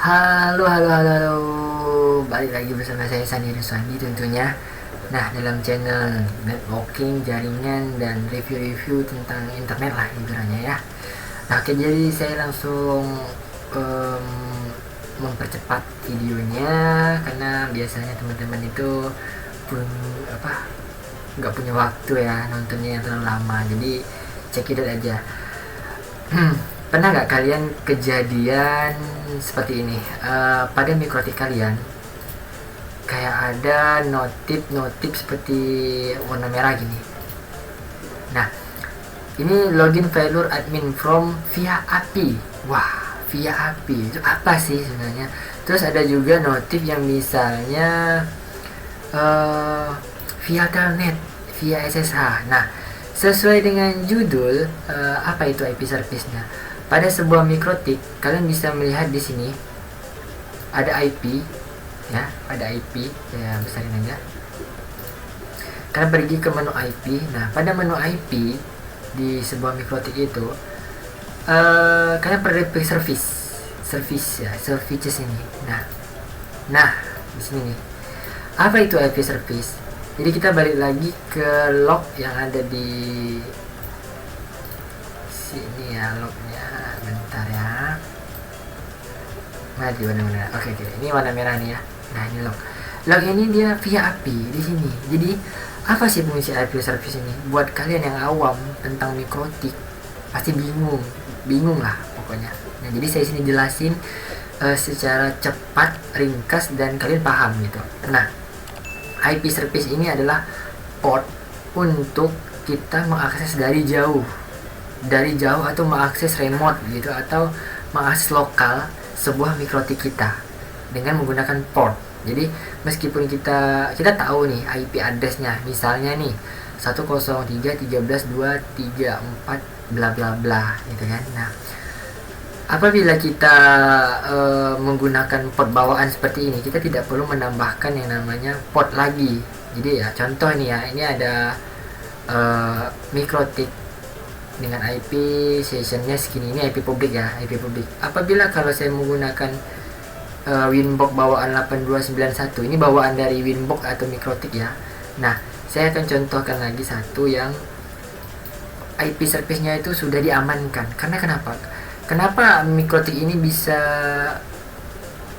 Halo, halo, halo, halo. Balik lagi bersama saya Sani Ruswandi tentunya. Nah, dalam channel networking, jaringan, dan review-review tentang internet lah ibaratnya ya. Nah, oke, jadi saya langsung em, mempercepat videonya karena biasanya teman-teman itu pun apa nggak punya waktu ya nontonnya yang terlalu lama. Jadi cekidot aja. Pernah nggak kalian kejadian seperti ini? Pada mikrotik kalian kayak ada notif seperti warna merah gini. Nah, ini login failure admin from via API. Wah, via API itu apa sih sebenarnya? Terus ada juga notif yang misalnya eh, via telnet, via SSH. Nah, sesuai dengan judul, apa itu IP service-nya? Pada sebuah mikrotik, kalian bisa melihat di sini ada IP, ya, ada IP. Saya besarin aja. Kalian pergi ke menu IP. Nah, pada menu IP di sebuah mikrotik itu, kalian perlu pilih service ya, services ini. Nah, di sini nih. Apa itu IP service? Jadi kita balik lagi ke log yang ada di sini ya, lognya. Bentar ya. Di mana? Oke, ini warna merah nih ya. Nah, ini log. Log ini dia via API di sini. Jadi apa sih fungsi IP service ini? Buat kalian yang awam tentang mikrotik pasti bingung lah pokoknya. Nah, jadi saya sini jelasin secara cepat, ringkas, dan kalian paham gitu. Nah, IP service ini adalah port untuk kita mengakses dari jauh atau mengakses remote gitu, atau mengakses lokal sebuah mikrotik kita dengan menggunakan port. Jadi meskipun kita tahu nih IP address-nya, misalnya nih 103.13.234 bla bla bla gitu kan. Nah, apabila kita menggunakan port bawaan seperti ini, kita tidak perlu menambahkan yang namanya port lagi. Jadi ya, contoh nih ya, ini ada mikrotik dengan IP sessionnya segini, ini IP publik ya, IP publik. Apabila kalau saya menggunakan Winbox bawaan 8291, ini bawaan dari Winbox atau mikrotik ya. Nah, saya akan contohkan lagi satu yang IP service-nya itu sudah diamankan. Karena kenapa mikrotik ini bisa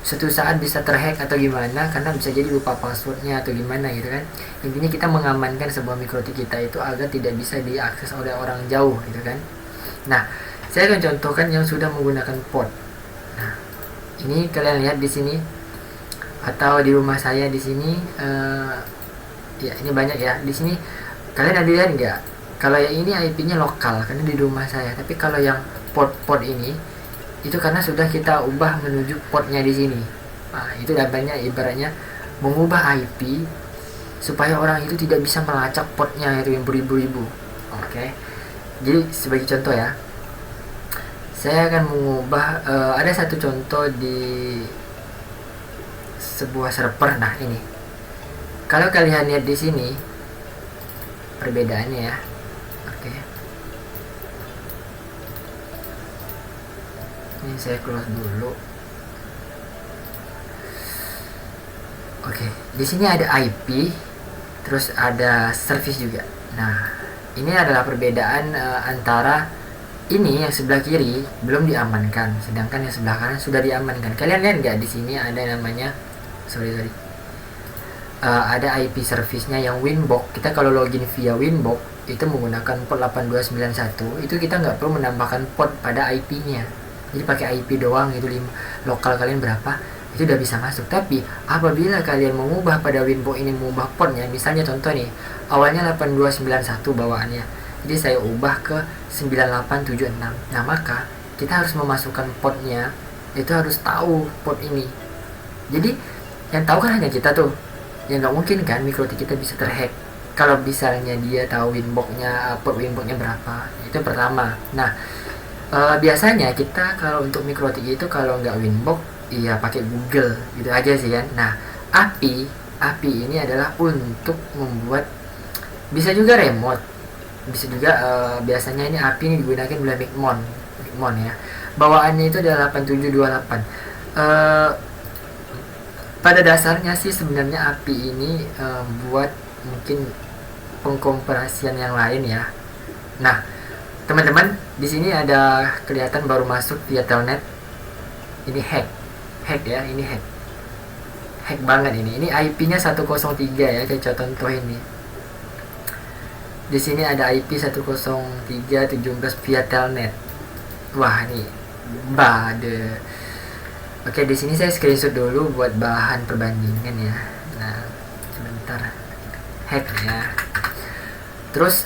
suatu saat bisa terhack atau gimana? Karena bisa jadi lupa passwordnya atau gimana gitu kan. Intinya kita mengamankan sebuah mikrotik kita itu agar tidak bisa diakses oleh orang jauh gitu kan. Nah, saya akan contohkan yang sudah menggunakan port. Nah, ini kalian lihat di sini atau di rumah saya di sini, ya ini banyak ya di sini. Kalian ada lihat nggak? Kalau yang ini IP-nya lokal karena di rumah saya, tapi kalau yang port ini itu karena sudah kita ubah menuju portnya di sini. Nah, itu namanya ibaratnya mengubah IP supaya orang itu tidak bisa melacak portnya itu yang beribu-ribu. Oke. Jadi sebagai contoh ya, saya akan mengubah, ada satu contoh di sebuah server. Nah, ini. Kalau kalian lihat di sini perbedaannya ya. Oke. Ini saya close dulu. Oke, di sini ada IP, terus ada service juga. Nah, ini adalah perbedaan antara ini yang sebelah kiri belum diamankan, sedangkan yang sebelah kanan sudah diamankan. Kalian lihat nggak di sini ada namanya, ada IP service-nya yang Winbox. Kita kalau login via Winbox itu menggunakan port 8291, itu kita nggak perlu menambahkan port pada IP-nya. Jadi pakai IP doang itu, lokal kalian berapa itu udah bisa masuk. Tapi apabila kalian mengubah pada Winbox ini, mengubah portnya, misalnya contoh nih, awalnya 8291 bawaannya, jadi saya ubah ke 9876. Nah, maka kita harus memasukkan portnya, itu harus tahu port ini. Jadi yang tahu kan hanya kita tuh, ya nggak mungkin kan mikrotik kita bisa terhack kalau misalnya dia tahu Winbox-nya, port Winbox-nya berapa. Itu pertama. Nah, biasanya kita kalau untuk mikrotik itu kalau nggak Winbox, iya pakai Google gitu aja sih kan. Nah, API ini adalah untuk membuat, bisa juga remote, bisa juga biasanya ini API ini digunakan oleh Micmon ya. Bawaannya itu adalah 8728. Eh, pada dasarnya sih sebenarnya API ini buat mungkin pengkompresian yang lain ya. Nah, teman-teman, di sini ada kelihatan baru masuk via telnet. Ini hack ya, ini hack banget ini. Ini IP-nya 103 ya, kayak contoh ini. Di sini ada IP 103.17 via telnet. Wah, ini bade. Oke, di sini saya screenshot dulu buat bahan perbandingan ya. Nah, sebentar. Hack ya. Terus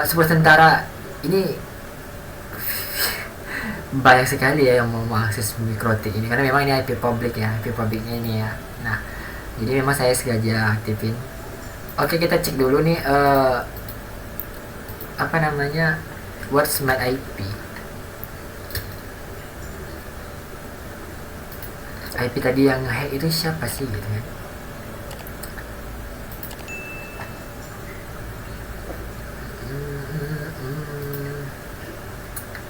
sementara ini banyak sekali ya yang mau mengakses mikrotik ini karena memang ini IP public ya, IP publiknya ini ya. Nah, jadi memang saya sengaja aktifin. Oke, kita cek dulu nih apa namanya, what's my IP. IP tadi yang hack itu siapa sih gitu kan?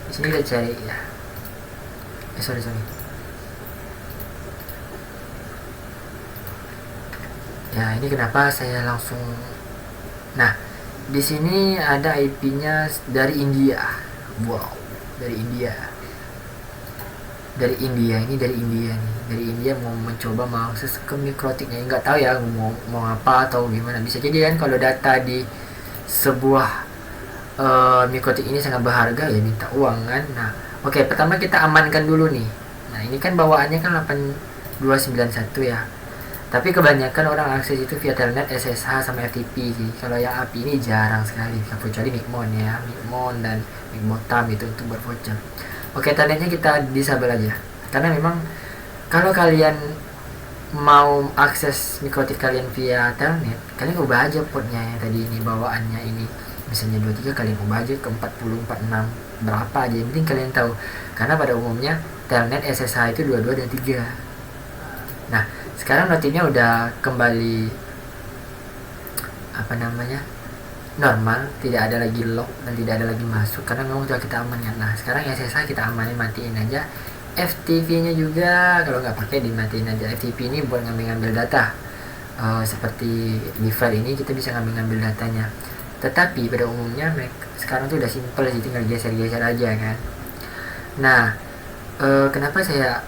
Di sini kita cari ya. Sorry. Ya, ini kenapa saya langsung. Nah, di sini ada IP-nya dari India. Wow, dari India. Dari India nih. Dari India mau mencoba mengakses ke mikrotiknya. Nggak tahu ya mau apa atau gimana. Bisa jadi kan kalau data di sebuah mikrotik ini sangat berharga ya minta uang kan. Nah, oke, pertama kita amankan dulu nih. Nah, ini kan bawaannya kan 8291 ya. Tapi kebanyakan orang akses itu via telnet, SSH sama FTP sih. Kalau yang API ini jarang sekali, kecuali Micmon ya, Micmon dan Micmotam itu untuk bervoucher. Oke, telnetnya kita disable aja. Karena memang kalau kalian mau akses mikrotik kalian via telnet, kalian ubah aja portnya yang tadi ini bawaannya ini. Misalnya 23 kalian ubah aja ke 40, 46 berapa aja, yang penting kalian tahu. Karena pada umumnya telnet SSH itu 22 dan 3. Nah, sekarang notifnya udah kembali apa namanya, normal, tidak ada lagi lock dan tidak ada lagi masuk karena memang sudah kita amankan. Nah, sekarang SSH kita amanin, matiin aja. FTP nya juga kalau nggak pakai dimatiin aja. FTP ini buat ngambil data, seperti di file ini kita bisa ngambil datanya. Tetapi pada umumnya sekarang tuh udah simple sih, tinggal geser-geser aja kan. Nah, kenapa saya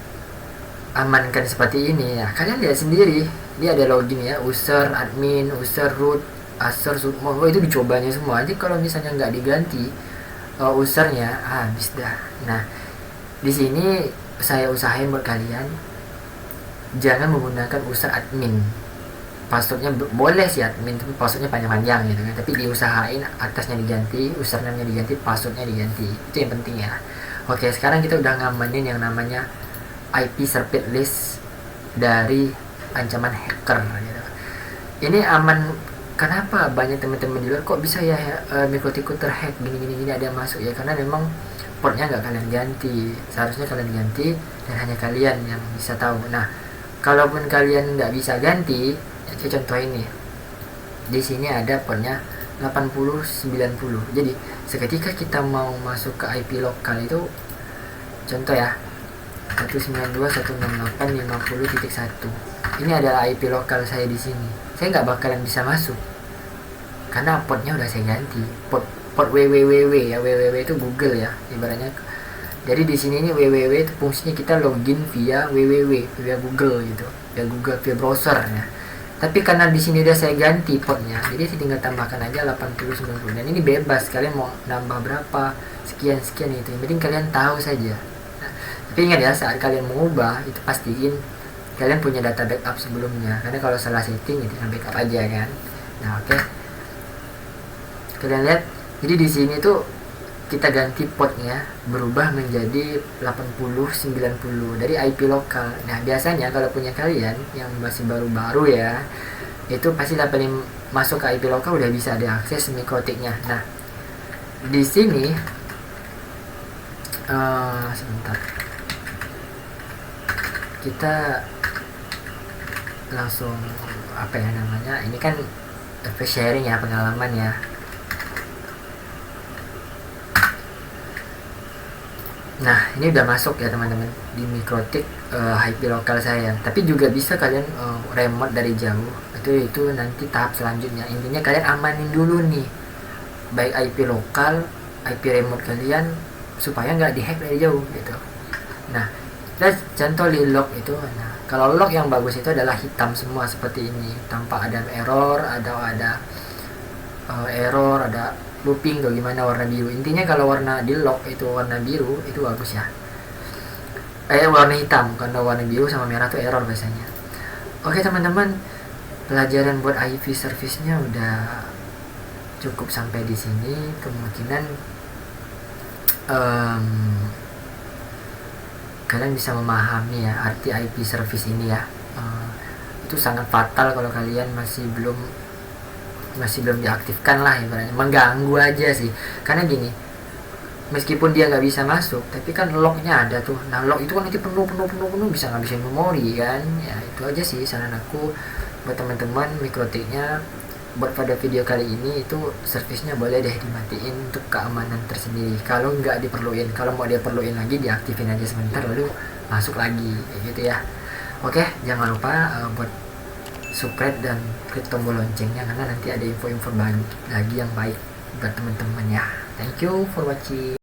amankan seperti ini ya? Kalian lihat sendiri, dia ada login ya, user, admin, user, root, user, submod. Oh, itu dicobanya semua. Jadi kalau misalnya nggak diganti usernya, habis dah. Nah, di sini saya usahain buat kalian jangan menggunakan user admin. Passwordnya boleh sih admin, tapi passwordnya panjang-panjang gitu kan. Tapi diusahain atasnya diganti, username-nya diganti, passwordnya diganti. Itu yang penting ya. Oke, sekarang kita udah ngamanin yang namanya IP Secret List dari ancaman hacker gitu. Ini aman. Kenapa banyak teman-teman di luar kok bisa ya mikrotikku terhack gini ada yang masuk ya? Karena memang portnya nggak kalian ganti. Seharusnya kalian ganti dan hanya kalian yang bisa tahu. Nah, kalaupun kalian nggak bisa ganti, ya contoh ini. Di sini ada portnya 8090. Jadi seketika kita mau masuk ke IP lokal itu, contoh ya, 192.168.50.1. Ini adalah IP lokal saya di sini. Saya nggak bakalan bisa masuk karena portnya udah saya ganti. Port www ya, www itu Google ya ibaratnya. Jadi di sini ini www itu fungsinya kita login via www, via Google gitu, via Google, via browser ya. Tapi karena di sini udah saya ganti portnya, jadi saya tinggal tambahkan aja 8090. Dan ini bebas, kalian mau nambah berapa, sekian itu. Yang penting kalian tahu saja. Nah, tapi ingat ya, saat kalian mengubah itu pastiin kalian punya data backup sebelumnya. Karena kalau salah setting itu tinggal backup aja kan. Nah, oke. Kalian lihat, jadi di sini tuh kita ganti portnya berubah menjadi 8090 dari IP lokal. Nah, biasanya kalau punya kalian yang masih baru-baru ya, itu pasti dapat masuk ke IP lokal udah bisa diakses mikrotiknya. Nah, di sini sebentar, kita langsung apa ya namanya, ini kan sharing ya, pengalaman ya. Nah, ini udah masuk ya teman-teman di Mikrotik IP lokal saya. Tapi juga bisa kalian remote dari jauh. Itu nanti tahap selanjutnya. Intinya kalian amanin dulu nih, baik IP lokal, IP remote kalian, supaya nggak dihack dari jauh gitu. Nah, kita contoh di log itu. Nah, kalau log yang bagus itu adalah hitam semua seperti ini, tanpa ada error, ada error, ada looping atau gimana, warna biru. Intinya kalau warna di log itu warna biru itu bagus ya. Warna hitam, karena warna biru sama merah tuh error biasanya. Oke teman-teman, pelajaran buat IV service-nya udah cukup sampai di sini. Kemungkinan kalian bisa memahami ya arti IP service ini ya. Itu sangat fatal kalau kalian masih belum diaktifkan lah, ibaratnya mengganggu aja sih. Karena gini, meskipun dia nggak bisa masuk, tapi kan lognya ada tuh. Nah, log itu kan nanti penuh bisa ngabisin memori kan. Ya itu aja sih saran aku buat teman-teman Mikrotiknya. Buat pada video kali ini itu servisnya boleh deh dimatiin untuk keamanan tersendiri. Kalau nggak diperluin, kalau mau dia perluin lagi diaktifin aja sebentar lalu masuk lagi kayak gitu ya. Oke, jangan lupa buat subscribe dan klik tombol loncengnya, karena nanti ada info-info lagi yang baik buat teman-teman ya. Thank you for watching.